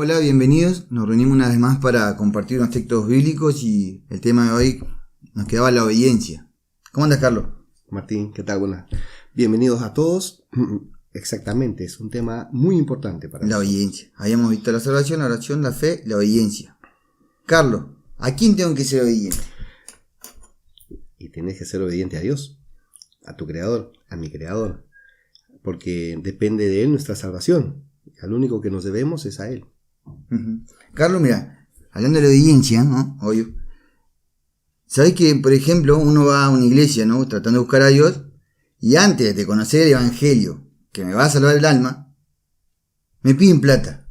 Hola, bienvenidos. Nos reunimos una vez más para compartir unos textos bíblicos y el tema de hoy nos quedaba la obediencia. ¿Cómo andas, Carlos? Martín, ¿qué tal? Buenas. Bienvenidos a todos. Exactamente, es un tema muy importante para la nosotros. Obediencia. Habíamos visto la salvación, la oración, la fe, la obediencia. Carlos, ¿a quién tengo que ser obediente? Y tenés que ser obediente a Dios, a tu creador, a mi creador, porque depende de Él nuestra salvación. Al único que nos debemos es a Él. Uh-huh. Carlos, mira, hablando de la obediencia, ¿no? Obvio. ¿Sabés que, por ejemplo, uno va a una iglesia, ¿no? Tratando de buscar a Dios, y antes de conocer el evangelio, que me va a salvar el alma, me piden plata.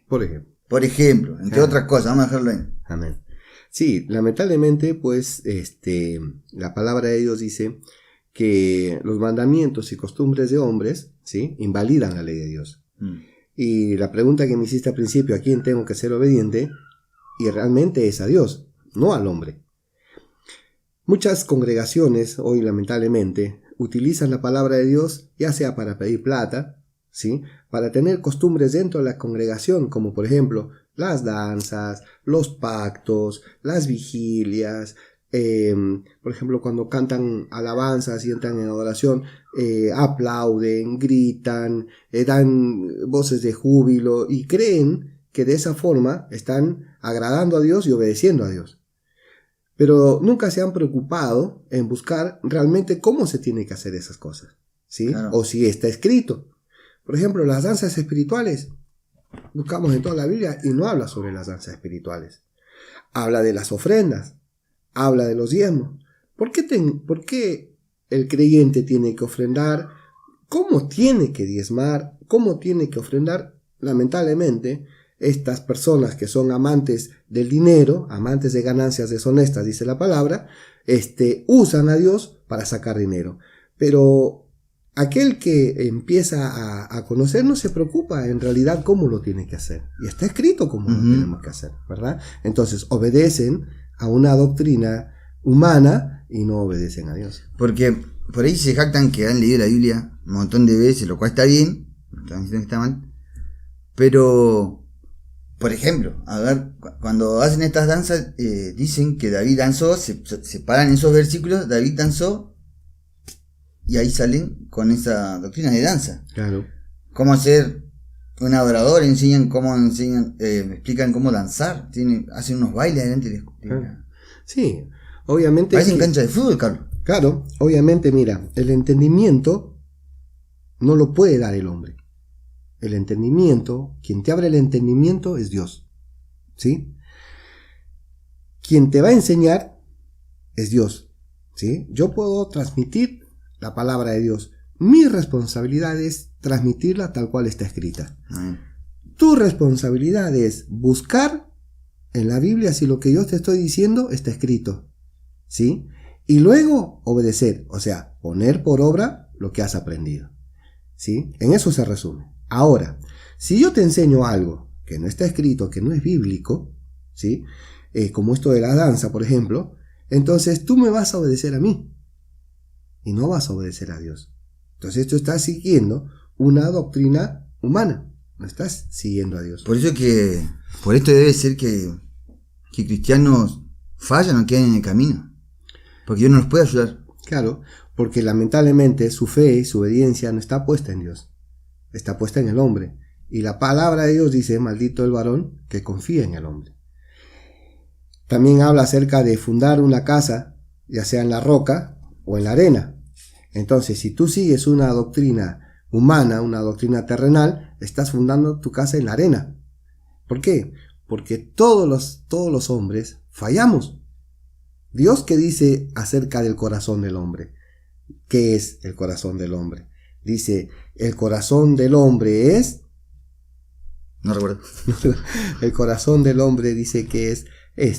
Por ejemplo. Por ejemplo, entre otras cosas, vamos a dejarlo ahí. Amén. Sí, lamentablemente, pues, la palabra de Dios dice que los mandamientos y costumbres de hombres, ¿sí?, invalidan la ley de Dios. Y la pregunta que me hiciste al principio, ¿a quién tengo que ser obediente? Y realmente es a Dios, no al hombre. Muchas congregaciones hoy, lamentablemente, utilizan la palabra de Dios ya sea para pedir plata, ¿sí?, para tener costumbres dentro de la congregación, como por ejemplo las danzas, los pactos, las vigilias. Por ejemplo, cuando cantan alabanzas y entran en adoración, aplauden, gritan, dan voces de júbilo y creen que de esa forma están agradando a Dios y obedeciendo a Dios. Pero nunca se han preocupado en buscar realmente cómo se tiene que hacer esas cosas, ¿sí? Claro. O si está escrito. Por ejemplo, las danzas espirituales. Buscamos en toda la Biblia y no habla sobre las danzas espirituales. Habla de las ofrendas. Habla de los diezmos. ¿Por qué el creyente tiene que ofrendar? ¿Cómo tiene que diezmar? ¿Cómo tiene que ofrendar? Lamentablemente, estas personas que son amantes del dinero, amantes de ganancias deshonestas, dice la palabra, usan a Dios para sacar dinero. Pero aquel que empieza a conocer no se preocupa en realidad cómo lo tiene que hacer. Y está escrito cómo lo tenemos que hacer, ¿verdad? Entonces obedecen a una doctrina humana y no obedecen a Dios. Porque por ahí se jactan que han leído la Biblia un montón de veces, lo cual está bien, no están diciendo que está mal, pero, por ejemplo, a ver, cuando hacen estas danzas, dicen que David danzó, se paran esos versículos, David danzó, y ahí salen con esa doctrina de danza. Claro. Cómo ser un adorador, explican cómo danzar, hacen unos bailes delante de la... Sí, obviamente. Parecen cancha de fútbol, Carlos. Claro, obviamente, mira, el entendimiento no lo puede dar el hombre. El entendimiento, quien te abre el entendimiento es Dios, ¿sí? Quien te va a enseñar es Dios, ¿sí? Yo puedo transmitir la palabra de Dios. Mi responsabilidad es transmitirla tal cual está escrita. Tu responsabilidad es buscar en la Biblia si lo que yo te estoy diciendo está escrito, ¿sí? Y luego obedecer, o sea, poner por obra lo que has aprendido, ¿sí? En eso se resume. Ahora, si yo te enseño algo que no está escrito, que no es bíblico, ¿sí?, como esto de la danza, por ejemplo, entonces tú me vas a obedecer a mí y no vas a obedecer a Dios. Entonces tú estás siguiendo una doctrina humana, no estás siguiendo a Dios. Por esto debe ser que cristianos fallan o quedan en el camino, porque Dios no los puede ayudar. Claro, porque lamentablemente su fe y su obediencia no está puesta en Dios, está puesta en el hombre. Y la palabra de Dios dice, maldito el varón que confía en el hombre. También habla acerca de fundar una casa, ya sea en la roca o en la arena. Entonces, si tú sigues una doctrina humana, una doctrina terrenal, estás fundando tu casa en la arena. ¿Por qué? Porque todos los hombres fallamos. Dios, ¿qué dice acerca del corazón del hombre? ¿Qué es el corazón del hombre? Dice, el corazón del hombre es... No recuerdo. El corazón del hombre dice que es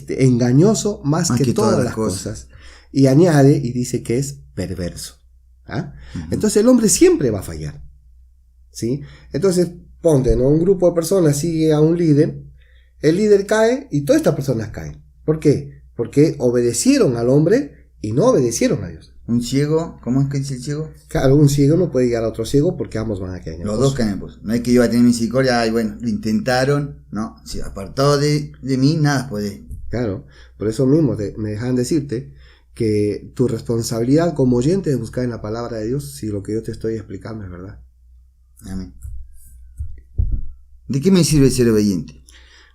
engañoso más que todas las cosas. Y añade y dice que es perverso. ¿Ah? Entonces el hombre siempre va a fallar, ¿sí? Entonces ponte, ¿no? Un grupo de personas sigue a un líder, el líder cae y todas estas personas caen. ¿Por qué? Porque obedecieron al hombre y no obedecieron a Dios. Un ciego, ¿cómo es que dice el ciego? Claro, un ciego no puede guiar a otro ciego porque ambos van a caer en el Los pozo. dos caen en el pozo. No es que iba a tener misericordia, ay, bueno, lo intentaron, no, si apartado de mí, nada puede. Claro, por eso mismo me dejan decirte que tu responsabilidad como oyente es buscar en la palabra de Dios si lo que yo te estoy explicando es verdad. Amén. ¿De qué me sirve ser obediente?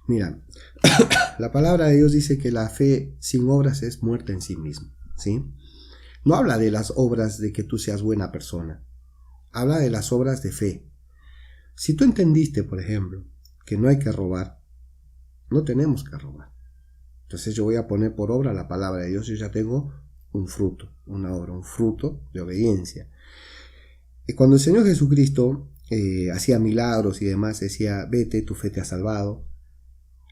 Mira, la palabra de Dios dice que la fe sin obras es muerta en sí misma, ¿sí? No habla de las obras de que tú seas buena persona, habla de las obras de fe. Si tú entendiste, por ejemplo, que no hay que robar, no tenemos que robar. Entonces yo voy a poner por obra la palabra de Dios, yo ya tengo un fruto, una obra, un fruto de obediencia. Y cuando el Señor Jesucristo hacía milagros y demás, decía, vete, tu fe te ha salvado.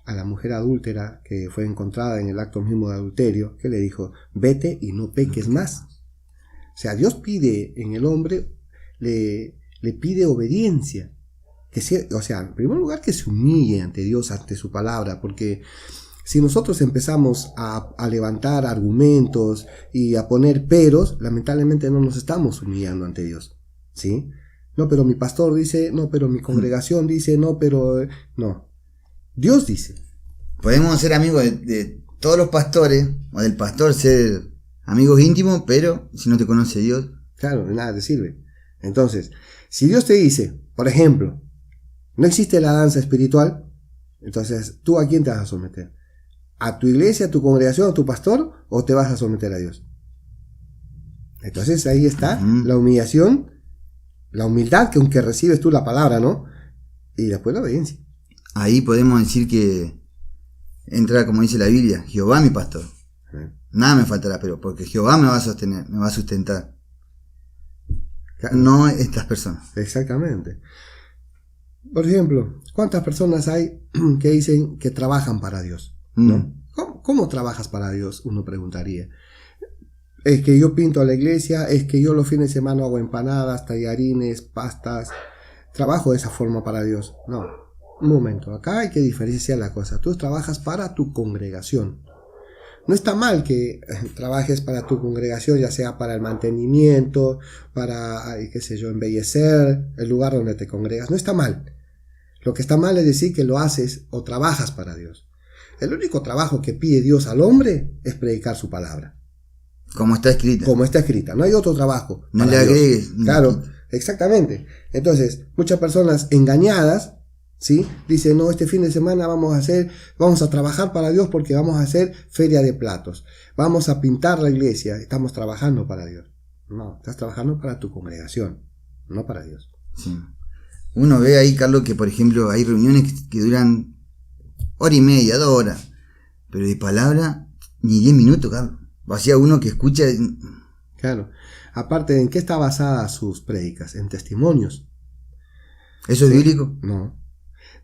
A la mujer adúltera que fue encontrada en el acto mismo de adulterio, que le dijo, vete y no peques más. O sea, Dios pide en el hombre, le pide obediencia. O sea, en primer lugar que se humille ante Dios, ante su palabra, porque si nosotros empezamos a levantar argumentos y a poner peros, lamentablemente no nos estamos humillando ante Dios, ¿sí? No, pero mi pastor dice, no, pero mi congregación dice, no, pero... No, Dios dice. Podemos ser amigos de todos los pastores, o del pastor ser amigos íntimos, pero si no te conoce Dios... Claro, de nada te sirve. Entonces, si Dios te dice, por ejemplo, no existe la danza espiritual, entonces, ¿tú a quién te vas a someter? ¿A tu iglesia, a tu congregación, a tu pastor, o te vas a someter a Dios? Entonces ahí está la humillación, la humildad que aunque recibes tú la palabra, ¿no? Y después la obediencia. Ahí podemos decir que entra, como dice la Biblia, Jehová mi pastor. Nada me faltará, pero porque Jehová me va a sostener, me va a sustentar. No estas personas. Exactamente. Por ejemplo, ¿cuántas personas hay que dicen que trabajan para Dios? ¿No? ¿Cómo trabajas para Dios? Uno preguntaría. Es que yo pinto a la iglesia, es que yo los fines de semana hago empanadas, tallarines, pastas. Trabajo de esa forma para Dios. No, un momento, acá hay que diferenciar la cosa. Tú trabajas para tu congregación. No está mal que trabajes para tu congregación, ya sea para el mantenimiento, para, qué sé yo, embellecer el lugar donde te congregas. No está mal. Lo que está mal es decir que lo haces o trabajas para Dios. El único trabajo que pide Dios al hombre es predicar su palabra. Como está escrita. Como está escrita. No hay otro trabajo. No le agregues. Claro, exactamente. Entonces, muchas personas engañadas, ¿sí? Dicen, no, este fin de semana vamos a trabajar para Dios porque vamos a hacer feria de platos. Vamos a pintar la iglesia. Estamos trabajando para Dios. No, estás trabajando para tu congregación, no para Dios. Sí. Uno ve ahí, Carlos, que por ejemplo hay reuniones que duran hora y media, 2 horas, pero de palabra ni 10 minutos, Carlos. O sea, uno que escucha... Claro. Aparte, ¿en qué está basada sus prédicas? En testimonios. ¿Eso es bíblico? No.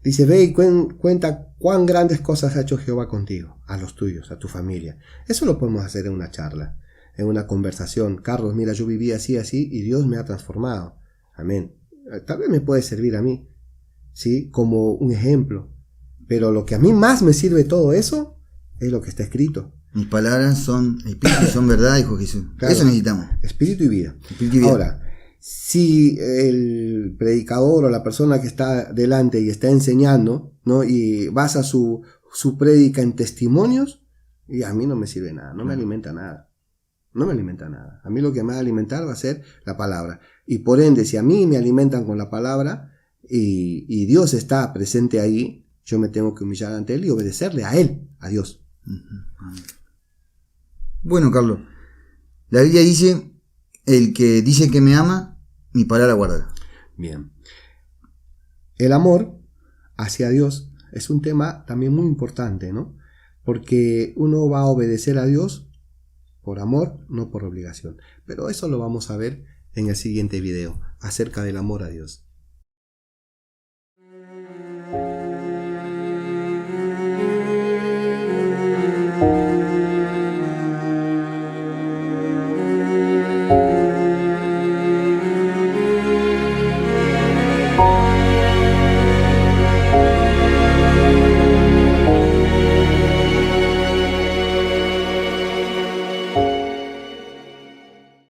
Dice, ve y cuenta cuán grandes cosas ha hecho Jehová contigo, a los tuyos, a tu familia. Eso lo podemos hacer en una charla, en una conversación. Carlos, mira, yo viví así, así, y Dios me ha transformado. Amén. Tal vez me puede servir a mí, ¿sí? Como un ejemplo. Pero lo que a mí más me sirve todo eso es lo que está escrito. Mis palabras son espíritu y son verdad, dijo Jesús. Claro, eso necesitamos. Espíritu y vida. Espíritu y vida. Ahora, si el predicador o la persona que está delante y está enseñando, ¿no? Y basa su prédica en testimonios, y a mí no me sirve nada, no me alimenta nada. No me alimenta nada. A mí lo que me va a alimentar va a ser la palabra. Y por ende, si a mí me alimentan con la palabra y Dios está presente ahí, yo me tengo que humillar ante Él y obedecerle a Él, a Dios. Bueno, Carlos, la Biblia dice, el que dice que me ama, mi palabra guarda. Bien. El amor hacia Dios es un tema también muy importante, ¿no? Porque uno va a obedecer a Dios por amor, no por obligación. Pero eso lo vamos a ver en el siguiente video, acerca del amor a Dios.